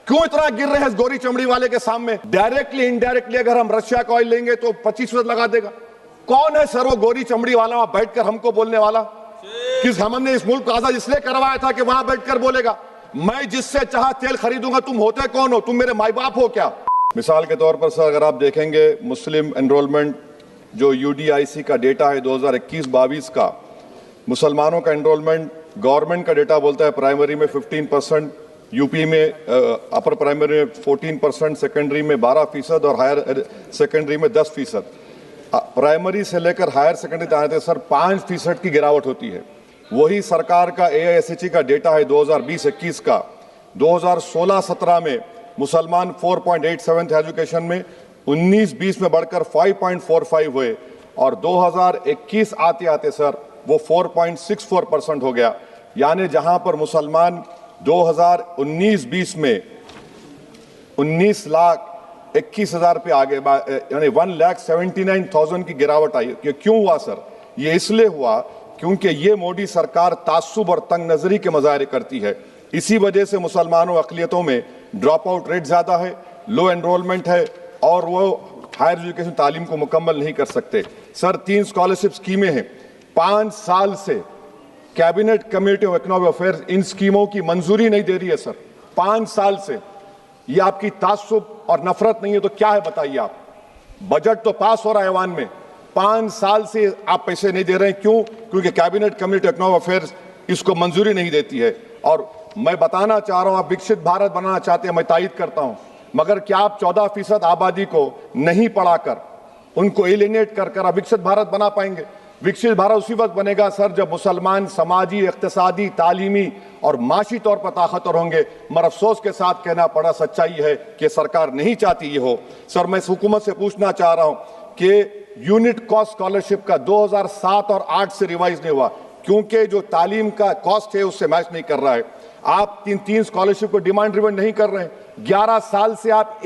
क्यों इतना गिर रहे हैं गोरी चमड़ी वाले के सामने? डायरेक्टली इनडायरेक्टली अगर हम रशिया का ऑयल लेंगे तो 25% लगा देगा। कौन है सर वो गोरी चमड़ी वाला वहां बैठकर हमको बोलने वाला? किस हमने इस मुल्क को आजाद इसलिए करवाया था कि वहां बैठकर बोलेगा मैं जिससे चाह तेल खरीदूंगा। तुम होते कौन हो? तुम मेरे माई बाप हो क्या? मिसाल के तौर पर सर अगर आप देखेंगे मुस्लिम एनरोलमेंट जो UDIC का डेटा है 2021-22 का, मुसलमानों का एनरोलमेंट गवर्नमेंट का डेटा बोलता है प्राइमरी में 15%, यूपी में अपर प्राइमरी में 14%, सेकेंडरी में 12% और हायर सेकेंडरी में 10%। प्राइमरी से लेकर हायर सेकेंडरी तक आते सर 5% की गिरावट होती है। वही सरकार का AISHE का डेटा है 2020-21 का। 2016-17 में मुसलमान 4.87 थे एजुकेशन में, 19-20 में बढ़कर 5.45 हुए और 2021 आते आते सर वो 4.64% हो गया। यानी जहां पर मुसलमान 2019-20 में 19,21,000 पे आगे, यानी 1,79,000 की गिरावट आई। ये क्यों हुआ सर? ये इसलिए हुआ क्योंकि ये मोदी सरकार तासुब और तंग नजरी के मुजाहरे करती है। इसी वजह से मुसलमानों अक़लियतों में ड्रॉप आउट रेट ज्यादा है, लो एनरोलमेंट है और वो हायर एजुकेशन तालीम को मुकम्मल नहीं कर सकते। सर 3 स्कॉलरशिप स्कीमें हैं, 5 साल से cabinet committee of economic affairs in स्कीमों की मंजूरी नहीं दे रही है सर। 5 साल से ये आपकी तासुब और नफरत नहीं है तो क्या है बताइए आप? बजट तो पास हो रहा है ऐवान में, 5 साल से आप पैसे नहीं दे रहे हैं। क्यों? क्योंकि cabinet committee of economic affairs इसको मंजूरी नहीं देती है। और मैं बताना चाह रहा हूं आप विकसित भारत बनाना चाहते हैं, मैं तायद करता हूं, मगर क्या आप 14% आबादी को नहीं पढ़ाकर उनको एलिनेट कर आप विकसित भारत बना पाएंगे? विकसित भारत उसी वक्त बनेगा सर जब मुसलमान समाजी, इक्तिसादी, तालीमी और माशी तौर पर ताकतवर होंगे। मगर अफसोस के साथ कहना पड़ा, सच्चाई है कि सरकार नहीं चाहती ये हो। सर मैं हुकूमत से पूछना चाह रहा हूं कि यूनिट कॉस्ट स्कॉलरशिप का 2007 और 8 से रिवाइज नहीं हुआ क्योंकि जो तालीम का कॉस्ट है उससे मैच नहीं कर रहा है। आप 3 स्कॉलरशिप को डिमांड ड्रिवन नहीं कर रहे हैं। 11 साल से आप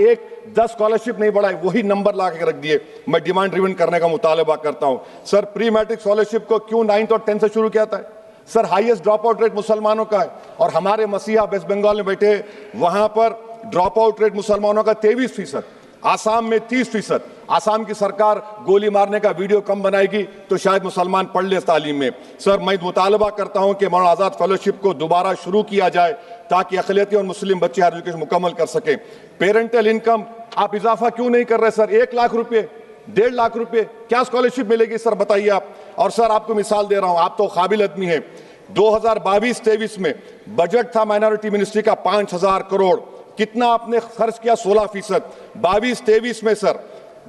10 स्कॉलरशिप नहीं बढ़ाए, वही नंबर ला के रख दिए। मैं डिमांड ड्रिवन करने का मुतालबा करता हूं। सर प्री मैट्रिक स्कॉलरशिप को क्यों 9th और 10th से शुरू किया था? Sir highest drop out rate मुसलमानों का है और हमारे मसीहा वेस्ट बंगाल में बैठे, वहां पर ड्रॉप आउट रेट मुसलमानों का 23%, आसाम में 30%। आसाम की सरकार गोली मारने का वीडियो कम बनाएगी तो शायद मुसलमान पढ़ ले तालीम में। सर मैं मुतालबा करता हूं कि मौलाना आजाद फेलोशिप को दोबारा शुरू किया जाए ताकि अक़लियती और मुस्लिम बच्चे हायर एजुकेशन मुकम्मल कर सके। पेरेंटल इनकम आप इजाफा क्यों नहीं कर रहे सर? 1 लाख रुपए, 1.5 लाख रुपए क्या स्कॉलरशिप मिलेगी सर बताइए आप? और सर आपको मिसाल दे रहा हूं, आप तो काबिल आदमी हैं। 2022-23 में बजट था माइनॉरिटी मिनिस्ट्री का 5,000 करोड़, कितना आपने खर्च किया? 16%। 22-23 में सर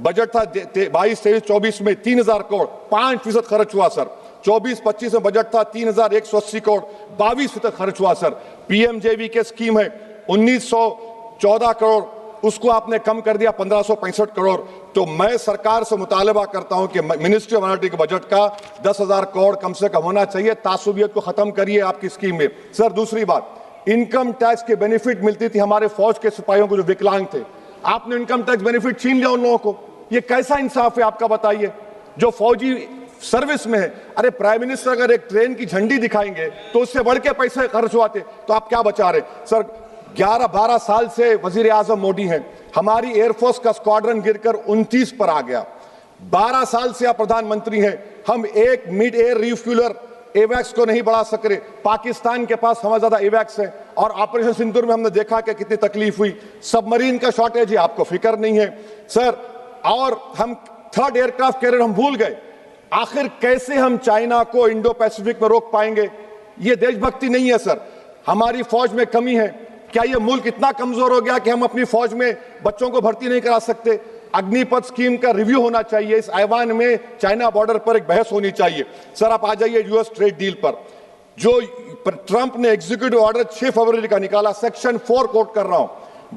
बजट था 22-23-24 में 3,000 करोड़, 5% खर्च हुआ सर। 24-25 में बजट था 3,180 करोड़, 22% खर्च हुआ सर। PMJV के स्कीम है 1,914 करोड़, उसको आपने कम कर दिया 1,565 करोड़। तो मैं सरकार से मुतालबा करता हूं कि मिनिस्ट्री ऑफ माइनॉरिटी के बजट का 10,000 करोड़ कम से कम होना चाहिए। तासुबियत को खत्म करिए आपकी स्कीम में। सर दूसरी बात, इनकम टैक्स के बेनिफिट मिलती थी हमारे फौज के सिपाहियों को जो विकलांग थे, आपने इनकम टैक्स बेनिफिट छीन लिया उन लोगों को। ये कैसा इंसाफ है आपका बताइए? जो फौजी सर्विस में है, अरे प्राइम मिनिस्टर अगर एक ट्रेन की झंडी दिखाएंगे तो उससे बढ़ के पैसे खर्च हुआते, तो आप क्या बचा रहे? सर 11-12 साल से वजीर आजम मोदी हैं, हमारी एयरफोर्स का स्क्वाड्रन गिरकर 29 पर आ गया। 12 साल से आप प्रधानमंत्री हैं, हम एक मिड एयर रिफ्यूलर एवैक्स को नहीं बढ़ा सक रहे। पाकिस्तान के पास हमें ज्यादा एवैक्स है और ऑपरेशन सिंदूर में हमने देखा कि कितनी तकलीफ हुई। सबमरीन का शॉर्टेज है, आपको फिक्र नहीं है सर। और हम 3rd एयरक्राफ्ट कैरियर हम भूल गए। आखिर कैसे हम चाइना को इंडो पैसिफिक में रोक पाएंगे? ये देशभक्ति नहीं है सर। हमारी फौज में कमी है। क्या ये मुल्क इतना कमजोर हो गया कि हम अपनी फौज में बच्चों को भर्ती नहीं करा सकते? अग्निपथ स्कीम का रिव्यू होना चाहिए। इस ऐवान में चाइना बॉर्डर पर एक बहस होनी चाहिए। सर आप आ जाइए US ट्रेड डील पर, जो ट्रंप ने एग्जीक्यूटिव ऑर्डर 6 फरवरी का निकाला, सेक्शन 4 कोट कर रहा हूं।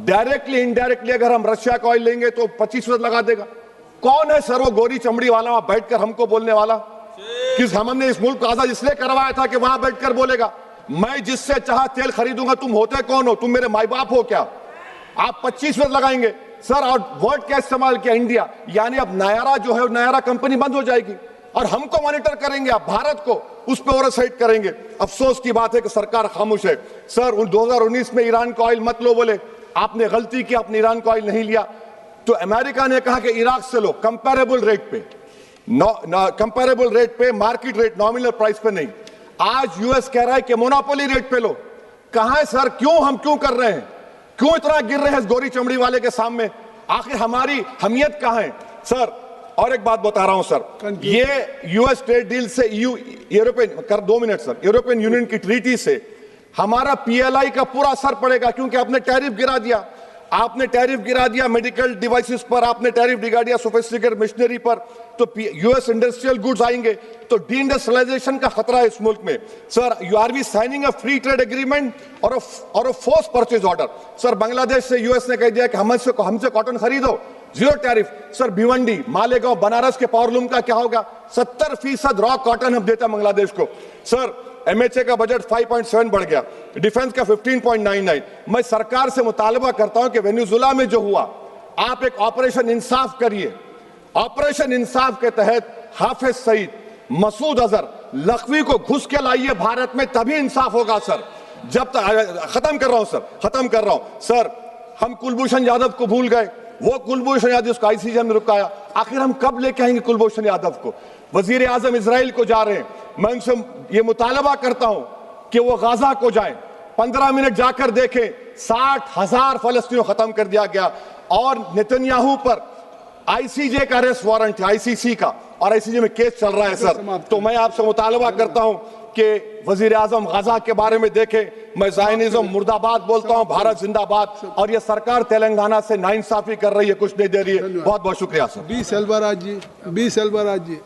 डायरेक्टली इनडायरेक्टली अगर हम रशिया का ऑयल लेंगे तो 25% लगा देगा। कौन है सर वो गोरी चमड़ी वाला वहां बैठकर हमको बोलने वाला? किस हमने इस मुल्क को आजाद इसलिए करवाया था कि वहां बैठकर बोलेगा मैं जिससे चाह तेल खरीदूंगा। तुम होते कौन हो? तुम मेरे माई बाप हो क्या? आप 25% लगाएंगे सर। और वर्ड क्या इस्तेमाल किया? इंडिया, यानी अब नायरा जो है नायरा कंपनी बंद हो जाएगी और हमको मॉनिटर करेंगे आप, भारत को उस पर ओवरसाइट करेंगे। अफसोस की बात है कि सरकार खामोश है। सर 2019 में ईरान का ऑयल मत लो बोले, आपने गलती की, आपने ईरान का ऑयल नहीं लिया। तो अमेरिका ने कहा कि इराक से लो कंपैरेबल रेट पे, कंपैरेबल रेट पे, मार्केट रेट, नॉमिनल प्राइस पे नहीं। आज यूएस कह रहा है कि मोनोपोली रेट पे लो। कहां है सर? हम क्यों कर रहे हैं? क्यों इतना गिर रहे हैं इस गोरी चमड़ी वाले के सामने? आखिर हमारी हमियत कहां है सर? और एक बात बता रहा हूं सर, ये यूएस ट्रेड डील से European 2 minute sir, European union की ट्रीटी से हमारा पीएलआई का पूरा असर पड़ेगा, क्योंकि आपने टैरिफ गिरा दिया। आपने टैरिफ गिरा दिया मेडिकल डिवाइसेस पर, आपने टैरिफ गिरा दिया सोफिस्टिकेटेड मशीनरी पर, तो यूएस इंडस्ट्रियल गुड्स आएंगे, तो डी-इंडस्ट्रियलाइजेशन का खतरा है इस मुल्क में। Sir, you are we signing a free trade agreement और a force purchase order. Sir, Bangladesh से यूएस ने कह दिया कि हमसे कॉटन खरीदो, 0 टैरिफ। सर, भिवंडी, मालेगांव, बनारस के पावरलूम का क्या होगा? 70% रॉ कॉटन हम देते हैं बांग्लादेश को। सर, एमएचए का बजट 5.7 बढ़ गया, डिफेंस का 15.99। मैं सरकार से मुतालबा करता हूं कि वेनेजुएला में जो हुआ, आप एक ऑपरेशन इंसाफ करिए। ऑपरेशन इंसाफ के तहत हाफिज सईद, मसूद अजहर, लखवी को घुस के लाइए भारत में, तभी इंसाफ होगा सर। जब तक खत्म कर रहा हूं सर, खत्म कर रहा हूं सर, हम कुलभूषण यादव को भूल गए। वो कुलभूषण यादव उसको आईसीजे में रुकाया। आखिर हम कब लेके आएंगे कुलभूषण यादव को? वजीर आजम इजराइल को जा रहे हैं, मैं उनसे ये मुतालबा करता हूं कि वो गाजा को जाएं, 15 मिनट जाकर देखें, 60,000 फलस्तीनियों खत्म कर दिया गया। और नेतन्याहू पर आईसीजे का अरेस्ट वारंट है, आईसीसी का, और आईसीजे में केस चल रहा है सर। तो मैं आपसे मुतालबा करता हूं कि वजीर आजम गाजा के बारे में देखें। मैं ज़ायनिज़्म मुर्दाबाद बोलता हूं, भारत जिंदाबाद। और ये सरकार तेलंगाना से नाइंसाफी कर रही है, कुछ नहीं दे रही है। बहुत बहुत शुक्रिया सर। बी सेल्वराज जी।